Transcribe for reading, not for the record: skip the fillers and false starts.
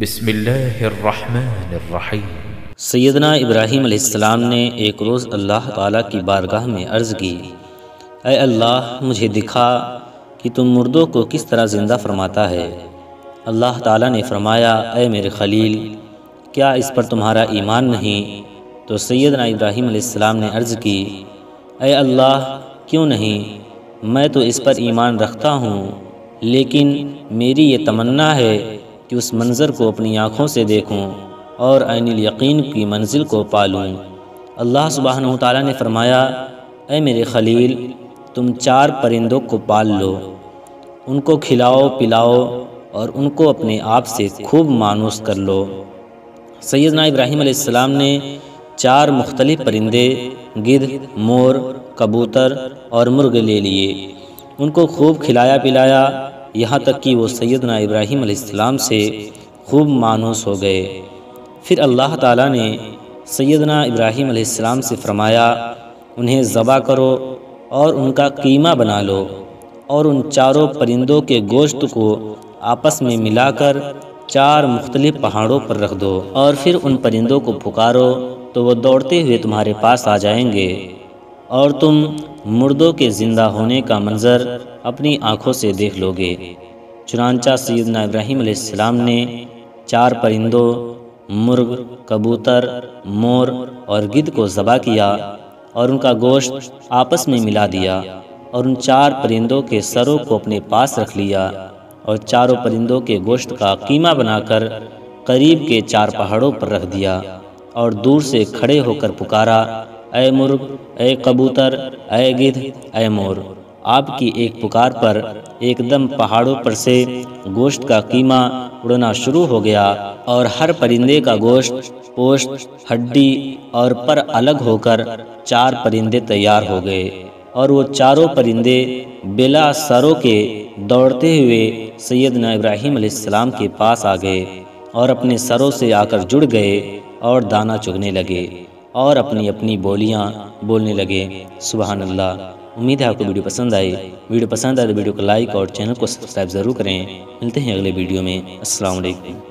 بسم اللہ الرحمن الرحیم۔ سیدنا ابراہیم علیہ السلام نے ایک روز اللہ تعالیٰ کی بارگاہ میں عرض کی، اے اللہ مجھے دکھا کہ تم مردوں کو کس طرح زندہ فرماتا ہے۔ اللہ تعالیٰ نے فرمایا، اے میرے خلیل، کیا اس پر تمہارا ایمان نہیں؟ تو سیدنا ابراہیم علیہ السلام نے عرض کی، اے اللہ کیوں نہیں، میں تو اس پر ایمان رکھتا ہوں، لیکن میری یہ تمنا ہے کہ اس منظر کو اپنی آنکھوں سے دیکھوں اور عین الیقین کی منزل کو پالوں۔ اللہ سبحانہ و تعالیٰ نے فرمایا، اے میرے خلیل، تم 4 پرندوں کو پال لو، ان کو کھلاؤ پلاؤ اور ان کو اپنے آپ سے خوب مانوس کر لو۔ سیدنا ابراہیم علیہ السلام نے 4 مختلف پرندے، گدھ، مور، کبوتر اور مرغ لے لیے، ان کو خوب کھلایا پلایا، یہاں تک کہ وہ سیدنا ابراہیم علیہ السلام سے خوب مانوس ہو گئے۔ پھر اللہ تعالیٰ نے سیدنا ابراہیم علیہ السلام سے فرمایا، انہیں ذبح کرو اور ان کا قیمہ بنا لو، اور ان 4 پرندوں کے گوشت کو آپس میں ملا کر 4 مختلف پہاڑوں پر رکھ دو، اور پھر ان پرندوں کو پکارو تو وہ دوڑتے ہوئے تمہارے پاس آ جائیں گے، اور تم مردوں کے زندہ ہونے کا منظر اپنی آنکھوں سے دیکھ لو گے۔ چنانچہ سیدنا ابراہیم علیہ السلام نے 4 پرندوں، مرغ، کبوتر، مور اور گدھ کو ذبح کیا اور ان کا گوشت آپس میں ملا دیا، اور ان 4 پرندوں کے سروں کو اپنے پاس رکھ لیا، اور 4 پرندوں کے گوشت کا قیمہ بنا کر قریب کے 4 پہاڑوں پر رکھ دیا، اور دور سے کھڑے ہو کر پکارا، اے مرغ، اے کبوتر، اے گدھ، اے مور۔ آپ کی ایک پکار پر ایک دم پہاڑوں پر سے گوشت کا قیمہ اڑنا شروع ہو گیا، اور ہر پرندے کا گوشت، پوشت، ہڈی اور پر الگ ہو کر 4 پرندے تیار ہو گئے، اور وہ 4 پرندے بلا سروں کے دوڑتے ہوئے سیدنا ابراہیم علیہ السلام کے پاس آ گئے، اور اپنے سروں سے آ کر جڑ گئے اور دانہ چگنے لگے اور اپنی اپنی بولیاں بولنے لگے۔ سبحان اللہ۔ امید ہے آپ کو ویڈیو پسند آئی۔ ویڈیو پسند آئے تو ویڈیو کو لائک اور چینل کو سبسکرائب ضرور کریں۔ ملتے ہیں اگلے ویڈیو میں۔ السلام علیکم۔